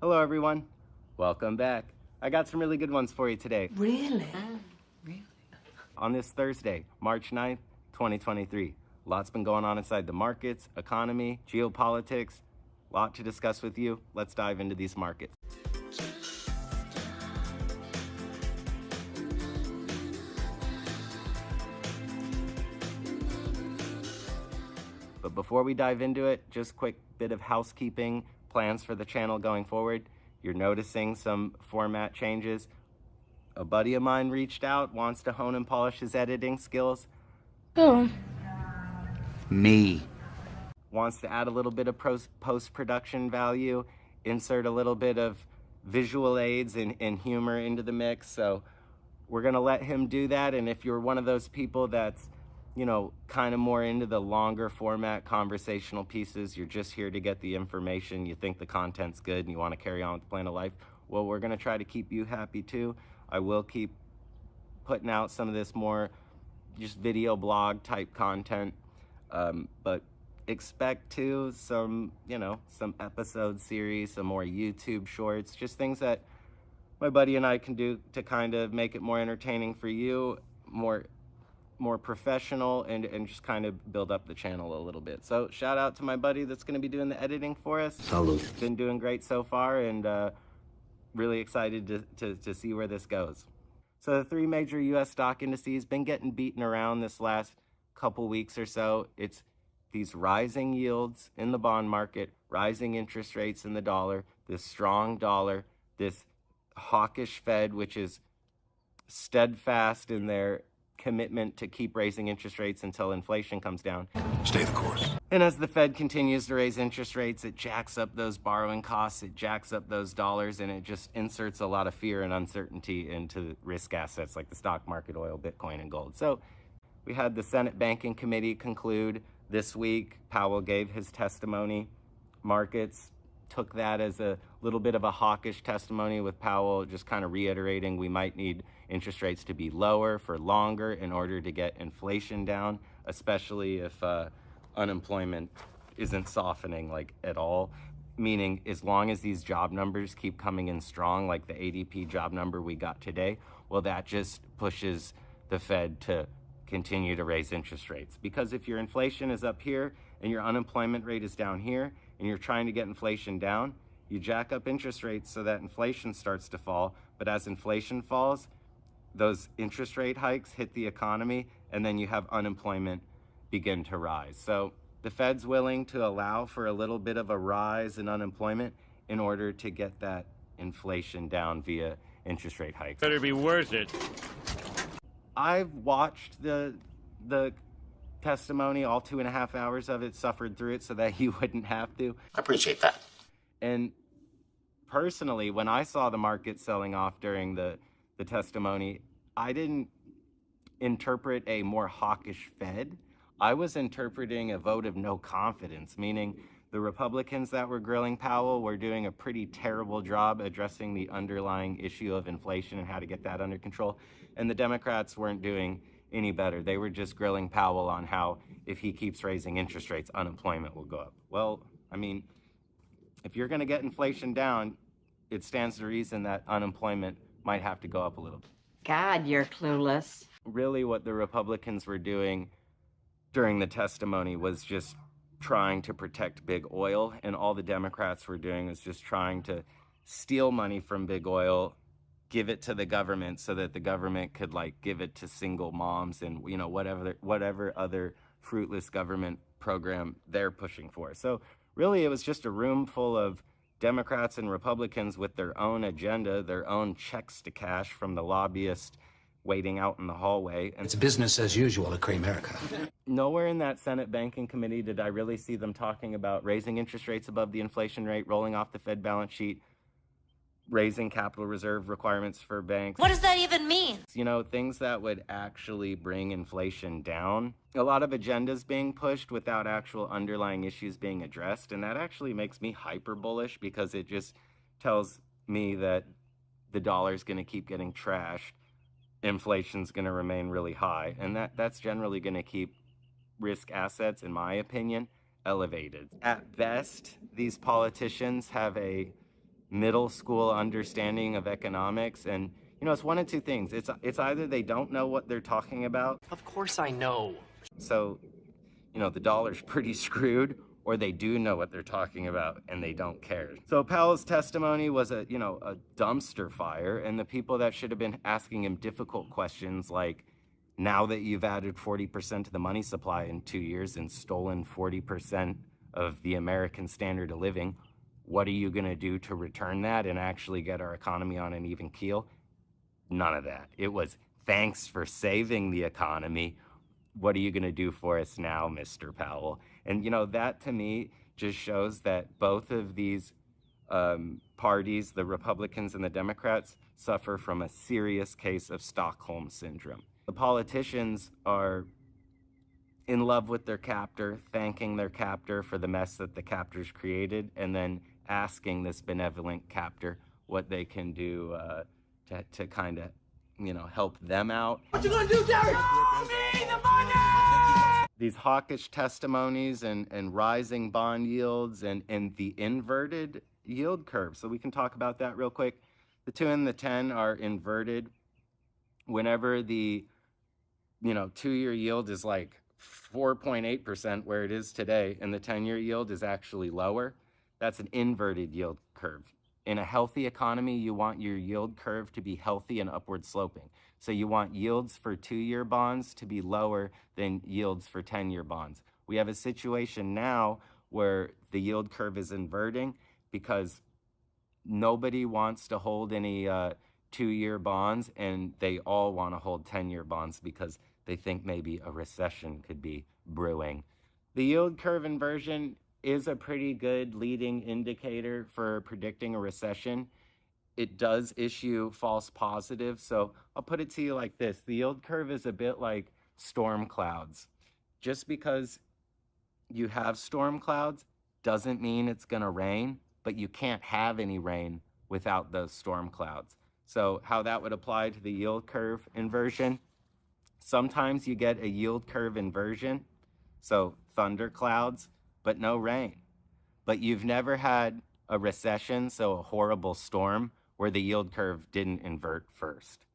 Hello everyone, welcome back. I got some really good ones for you today. Really? Really? On this Thursday, March 9th, 2023. Lots been going on inside the markets, economy, geopolitics. Lot to discuss with you. Let's dive into these markets. But before we dive into it, just quick bit of housekeeping, plans for the channel going forward. You're noticing some format changes. A buddy of mine reached out, wants to hone and polish his editing skills. Oh. Me. Wants to add a little bit of post-production value, insert a little bit of visual aids and humor into the mix. So we're gonna let him do that. And if you're one of those people that's, you know, kind of more into the longer format conversational pieces, you're just here to get the information, you think the content's good and you want to carry on with the plan of life, well, we're going to try to keep you happy too. I will keep putting out some of this more just video blog type content, but expect some episode series, some more YouTube shorts, just things that my buddy and I can do to kind of make it more entertaining for you, more professional, and just kind of build up the channel a little bit. So shout out to my buddy that's going to be doing the editing for us. Salute. Been doing great so far, and really excited to see where this goes. So the three major US stock indices been getting beaten around this last couple weeks or so. It's these rising yields in the bond market, rising interest rates in the dollar, this strong dollar, this hawkish Fed, which is steadfast in their commitment to keep raising interest rates until inflation comes down. Stay the course. And as the Fed continues to raise interest rates, it jacks up those borrowing costs, it jacks up those dollars, and it just inserts a lot of fear and uncertainty into risk assets like the stock market, oil, Bitcoin, and gold. So we had the Senate Banking Committee conclude this week. Powell gave his testimony. Markets took that as a little bit of a hawkish testimony, with Powell just kind of reiterating we might need interest rates to be lower for longer in order to get inflation down, especially if unemployment isn't softening like at all. Meaning, as long as these job numbers keep coming in strong, like the ADP job number we got today, well, that just pushes the Fed to continue to raise interest rates. Because if your inflation is up here and your unemployment rate is down here, and you're trying to get inflation down, you jack up interest rates so that inflation starts to fall. But as inflation falls, those interest rate hikes hit the economy, and then you have unemployment begin to rise. So the Fed's willing to allow for a little bit of a rise in unemployment in order to get that inflation down via interest rate hikes. Better be worth it. I've watched the testimony, all 2.5 hours of it, suffered through it so that you wouldn't have to. I appreciate that. And personally, when I saw the market selling off during the testimony, I didn't interpret a more hawkish Fed. I was interpreting a vote of no confidence, meaning the Republicans that were grilling Powell were doing a pretty terrible job addressing the underlying issue of inflation and how to get that under control. And the Democrats weren't doing any better. They were just grilling Powell on how if he keeps raising interest rates, unemployment will go up. Well, I mean, if you're going to get inflation down, it stands to reason that unemployment might have to go up a little bit. God, you're clueless. Really what the Republicans were doing during the testimony was just trying to protect big oil, and all the Democrats were doing was just trying to steal money from big oil, give it to the government so that the government could like give it to single moms and, you know, whatever other fruitless government program they're pushing for. So really it was just a room full of Democrats and Republicans with their own agenda, their own checks to cash from the lobbyists waiting out in the hallway. And It's business as usual at Cramerica. nowhere in that Senate Banking Committee did I really see them talking about raising interest rates above the inflation rate, rolling off the Fed balance sheet, raising capital reserve requirements for banks. What does that even mean? You know, things that would actually bring inflation down. A lot of agendas being pushed without actual underlying issues being addressed. And that actually makes me hyper bullish, because it just tells me that the dollar's going to keep getting trashed. Inflation's going to remain really high. And that's generally going to keep risk assets, in my opinion, elevated. At best, these politicians have a middle school understanding of economics. And, it's one of two things. It's either they don't know what they're talking about. Of course I know. So, the dollar's pretty screwed, or they do know what they're talking about and they don't care. So Powell's testimony was a dumpster fire, and the people that should have been asking him difficult questions like, now that you've added 40% to the money supply in 2 years and stolen 40% of the American standard of living, what are you going to do to return that and actually get our economy on an even keel? None of that. It was, thanks for saving the economy. What are you going to do for us now, Mr. Powell? And, that to me just shows that both of these parties, the Republicans and the Democrats, suffer from a serious case of Stockholm syndrome. The politicians are in love with their captor, thanking their captor for the mess that the captor's created, and then asking this benevolent captor what they can do to kind of, help them out. What you gonna do, Jerry? Show me the money! These hawkish testimonies and rising bond yields and the inverted yield curve. So we can talk about that real quick. The 2 and the 10 are inverted. Whenever the 2-year yield is like 4.8% where it is today, and the 10-year yield is actually lower, that's an inverted yield curve. In a healthy economy, you want your yield curve to be healthy and upward sloping. So you want yields for 2-year bonds to be lower than yields for 10-year bonds. We have a situation now where the yield curve is inverting because nobody wants to hold any 2-year bonds, and they all want to hold 10-year bonds because they think maybe a recession could be brewing. The yield curve inversion is a pretty good leading indicator for predicting a recession. It does issue false positives. So I'll put it to you like this. The yield curve is a bit like storm clouds. Just because you have storm clouds doesn't mean it's going to rain, but you can't have any rain without those storm clouds. So how that would apply to the yield curve inversion, sometimes you get a yield curve inversion, so thunderclouds, but no rain. But you've never had a recession, so a horrible storm, where the yield curve didn't invert first.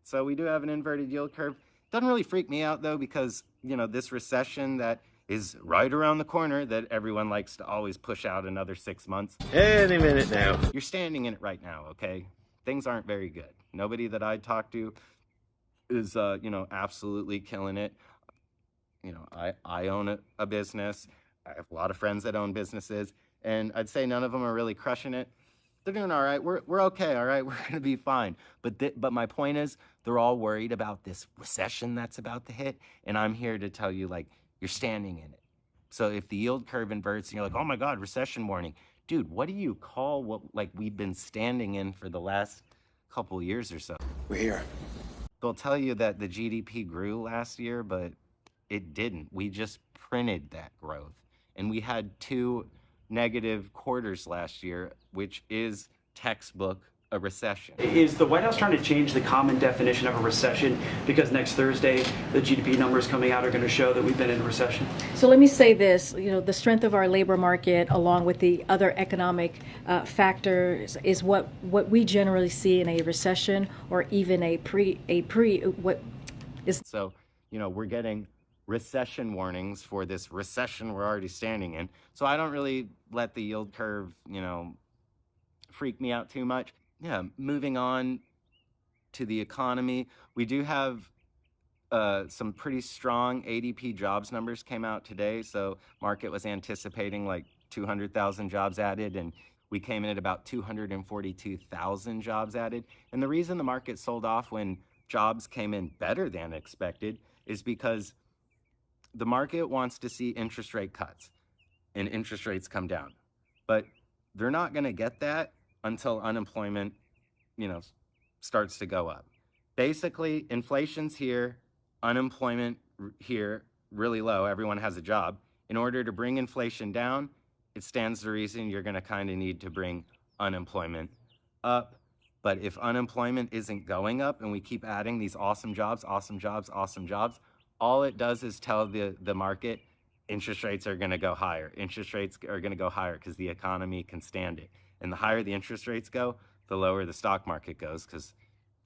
So we do have an inverted yield curve. Doesn't really freak me out though, because this recession that is right around the corner that everyone likes to always push out another 6 months. Any minute now. You're standing in it right now, okay? Things aren't very good. Nobody that I talk to is, absolutely killing it. I own a business. I have a lot of friends that own businesses, and I'd say none of them are really crushing it. They're doing all right. We're okay, all right? We're going to be fine. But my point is, they're all worried about this recession that's about to hit, and I'm here to tell you, you're standing in it. So if the yield curve inverts and you're like, oh my God, recession warning. Dude, what do you call what we've been standing in for the last couple years or so? We're here. They'll tell you that the GDP grew last year, but it didn't. We just printed that growth. And we had 2 negative quarters last year, which is textbook a recession. Is the White House trying to change the common definition of a recession because next Thursday the GDP numbers coming out are going to show that we've been in a recession? So let me say this, the strength of our labor market along with the other economic factors is what we generally see in a recession or even So, we're getting recession warnings for this recession we're already standing in. So I don't really let the yield curve, freak me out too much. Yeah, moving on to the economy, we do have some pretty strong ADP jobs numbers came out today. So market was anticipating 200,000 jobs added, and we came in at about 242,000 jobs added. And the reason the market sold off when jobs came in better than expected is because the market wants to see interest rate cuts and interest rates come down. But they're not going to get that until unemployment, starts to go up. Basically, inflation's here, unemployment here, really low, everyone has a job. In order to bring inflation down, it stands to reason you're going to kind of need to bring unemployment up. But if unemployment isn't going up and we keep adding these awesome jobs, all it does is tell the market interest rates are going to go higher. Interest rates are going to go higher because the economy can stand it. And the higher the interest rates go, the lower the stock market goes, because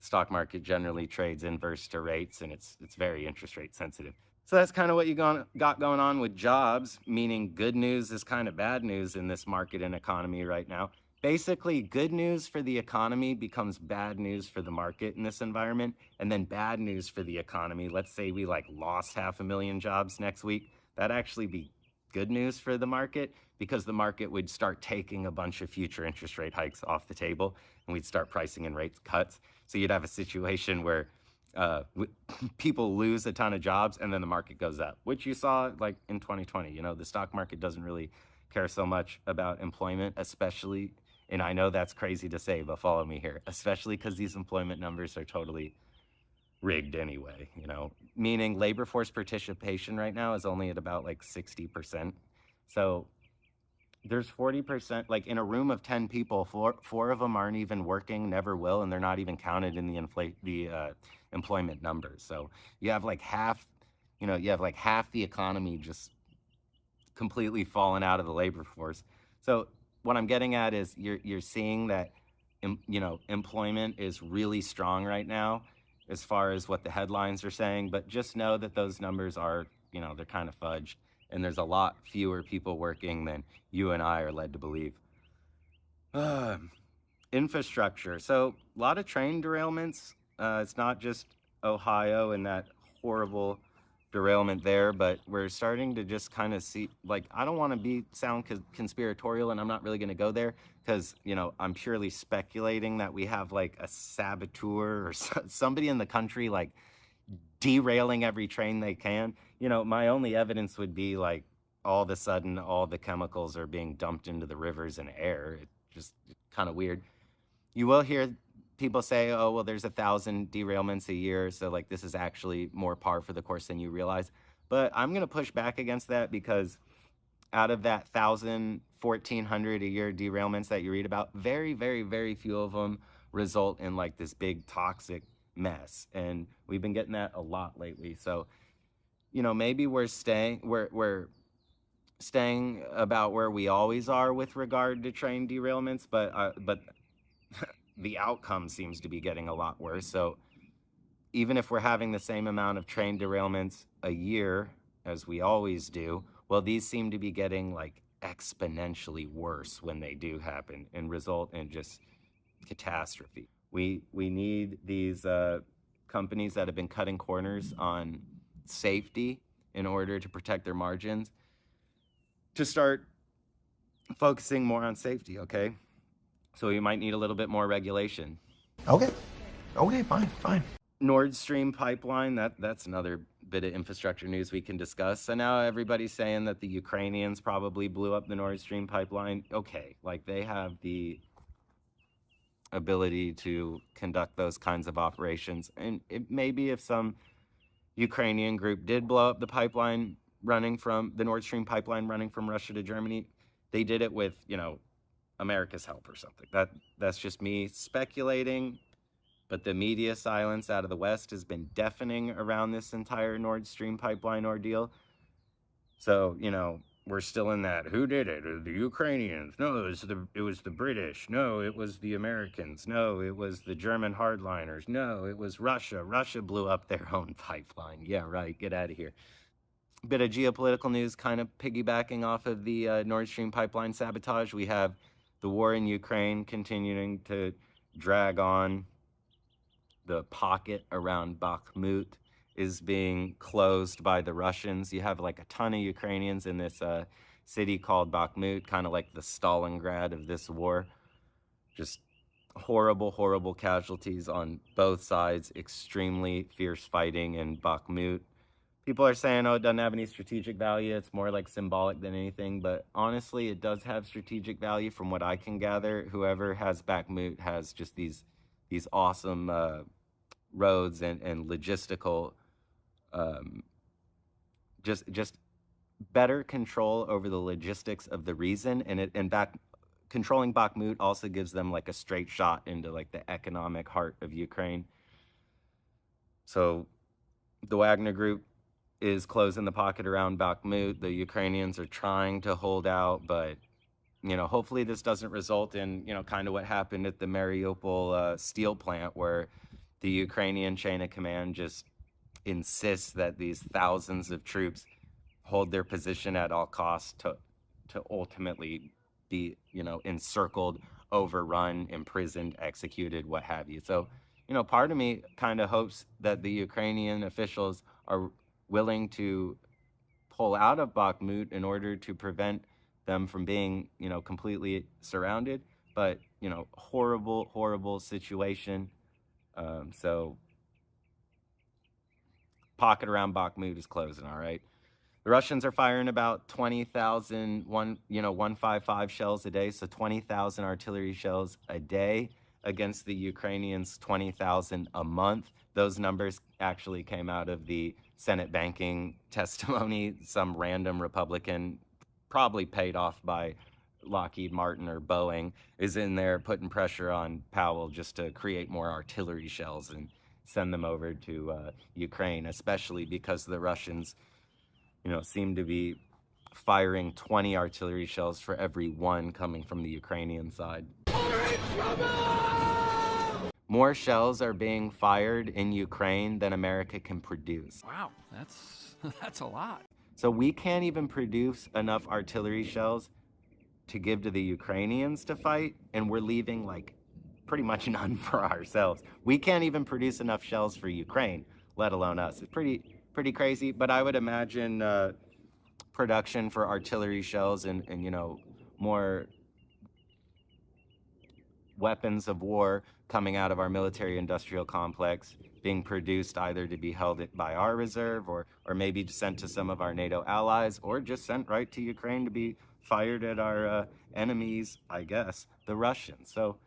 the stock market generally trades inverse to rates, and it's very interest rate sensitive. So that's kind of what you got going on with jobs, meaning good news is kind of bad news in this market and economy right now. Basically, good news for the economy becomes bad news for the market in this environment, and then bad news for the economy. Let's say we like lost 500,000 jobs next week. That'd actually be good news for the market, because the market would start taking a bunch of future interest rate hikes off the table, and we'd start pricing in rate cuts. So you'd have a situation where people lose a ton of jobs and then the market goes up, which you saw like in 2020. You know, the stock market doesn't really care so much about employment, especially, and I know that's crazy to say, but follow me here, especially because these employment numbers are totally rigged anyway, you know, meaning labor force participation right now is only at about like 60%. So there's 40%, like in a room of 10 people, four of them aren't even working, never will, and they're not even counted in the employment numbers. So you have like half the economy just completely fallen out of the labor force. So what I'm getting at is you're seeing that, employment is really strong right now as far as what the headlines are saying, but just know that those numbers are, they're kind of fudged, and there's a lot fewer people working than you and I are led to believe. Infrastructure. So a lot of train derailments. It's not just Ohio and that horrible derailment there, but we're starting to just kind of see, like, I don't want to sound conspiratorial, and I'm not really going to go there because, I'm purely speculating that we have like a saboteur or somebody in the country like derailing every train they can. My only evidence would be like all of a sudden all the chemicals are being dumped into the rivers and air. It's just kind of weird. You will hear people say, oh, well, there's 1,000 derailments a year, so like this is actually more par for the course than you realize. But I'm going to push back against that, because out of that 1,000, 1,400 a year derailments that you read about, very, very, very few of them result in like this big toxic mess. And we've been getting that a lot lately. So, maybe we're staying about where we always are with regard to train derailments, but the outcome seems to be getting a lot worse. So even if we're having the same amount of train derailments a year as we always do, well, these seem to be getting like exponentially worse when they do happen and result in just catastrophe. We need these companies that have been cutting corners on safety in order to protect their margins to start focusing more on safety, okay? So we might need a little bit more regulation. Okay, fine. Nord Stream pipeline, that's another bit of infrastructure news we can discuss. So now everybody's saying that the Ukrainians probably blew up the Nord Stream pipeline. Okay, like they have the ability to conduct those kinds of operations. And maybe if some Ukrainian group did blow up the pipeline the Nord Stream pipeline running from Russia to Germany, they did it with, America's help or something. That's just me speculating, but the media silence out of the West has been deafening around this entire Nord Stream pipeline ordeal. So, we're still in that, who did it? The Ukrainians. No, it was the British. No, it was the Americans. No, it was the German hardliners. No, it was Russia. Russia blew up their own pipeline. Yeah, right. Get out of here. Bit of geopolitical news kind of piggybacking off of the Nord Stream pipeline sabotage. We have the war in Ukraine continuing to drag on. The pocket around Bakhmut is being closed by the Russians. You have like a ton of Ukrainians in this city called Bakhmut, kind of like the Stalingrad of this war. Just horrible, horrible casualties on both sides. Extremely fierce fighting in Bakhmut. People are saying, oh, it doesn't have any strategic value. It's more like symbolic than anything. But honestly, it does have strategic value from what I can gather. Whoever has Bakhmut has just these awesome roads and logistical, just better control over the logistics of the region. And controlling Bakhmut also gives them like a straight shot into like the economic heart of Ukraine. So the Wagner Group is closing the pocket around Bakhmut. The Ukrainians are trying to hold out, but hopefully this doesn't result in, kind of what happened at the Mariupol steel plant, where the Ukrainian chain of command just insists that these thousands of troops hold their position at all costs to ultimately be, encircled, overrun, imprisoned, executed, what have you. So, part of me kind of hopes that the Ukrainian officials are willing to pull out of Bakhmut in order to prevent them from being, completely surrounded. But, horrible, horrible situation. So pocket around Bakhmut is closing, all right? The Russians are firing about 20,000, 155 shells a day, so 20,000 artillery shells a day against the Ukrainians, 20,000 a month. Those numbers actually came out of the Senate banking testimony. Some random Republican, probably paid off by Lockheed Martin or Boeing, is in there putting pressure on Powell just to create more artillery shells and send them over to Ukraine, especially because the Russians, seem to be firing 20 artillery shells for every one coming from the Ukrainian side. More shells are being fired in Ukraine than America can produce. Wow, that's a lot. So we can't even produce enough artillery shells to give to the Ukrainians to fight, and we're leaving like pretty much none for ourselves. We can't even produce enough shells for Ukraine, let alone us. It's pretty crazy, but I would imagine production for artillery shells and more weapons of war coming out of our military industrial complex being produced either to be held by our reserve or maybe sent to some of our NATO allies, or just sent right to Ukraine to be fired at our enemies, I guess, the Russians. So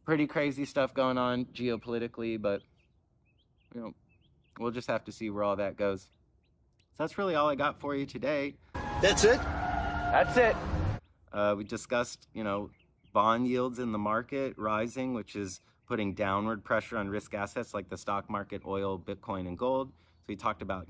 pretty crazy stuff going on geopolitically, but we'll just have to see where all that goes. So that's really all I got for you today. That's it? That's it. We discussed, bond yields in the market rising, which is putting downward pressure on risk assets like the stock market, oil, Bitcoin, and gold. So we talked about,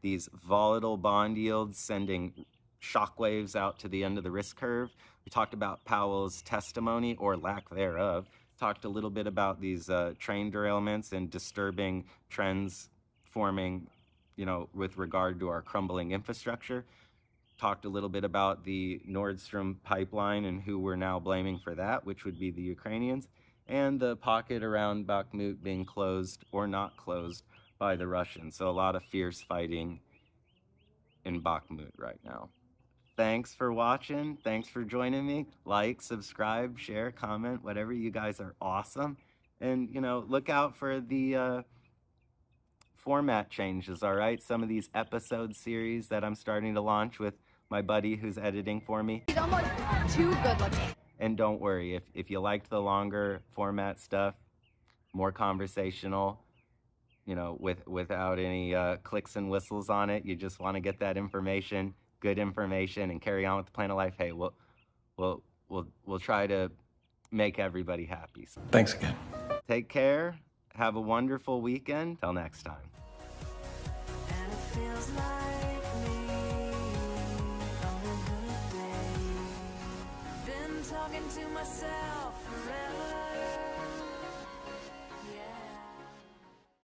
these volatile bond yields sending shockwaves out to the end of the risk curve. We talked about Powell's testimony, or lack thereof. Talked a little bit about these train derailments and disturbing trends forming, with regard to our crumbling infrastructure. Talked a little bit about the Nord Stream pipeline and who we're now blaming for that, which would be the Ukrainians, and the pocket around Bakhmut being closed or not closed by the Russians. So a lot of fierce fighting in Bakhmut right now. Thanks for watching. Thanks for joining me. Like, subscribe, share, comment, whatever. You guys are awesome. And, look out for the format changes, all right? Some of these episode series that I'm starting to launch with my buddy who's editing for me. He's almost too good looking. And don't worry, if you liked the longer format stuff, more conversational, without any clicks and whistles on it, you just want to get that information, good information, and carry on with the plan of life, hey, we'll try to make everybody happy. So, Thanks again. take care. Have a wonderful weekend. Till next time. And it feels like me on a good day. Been talking to myself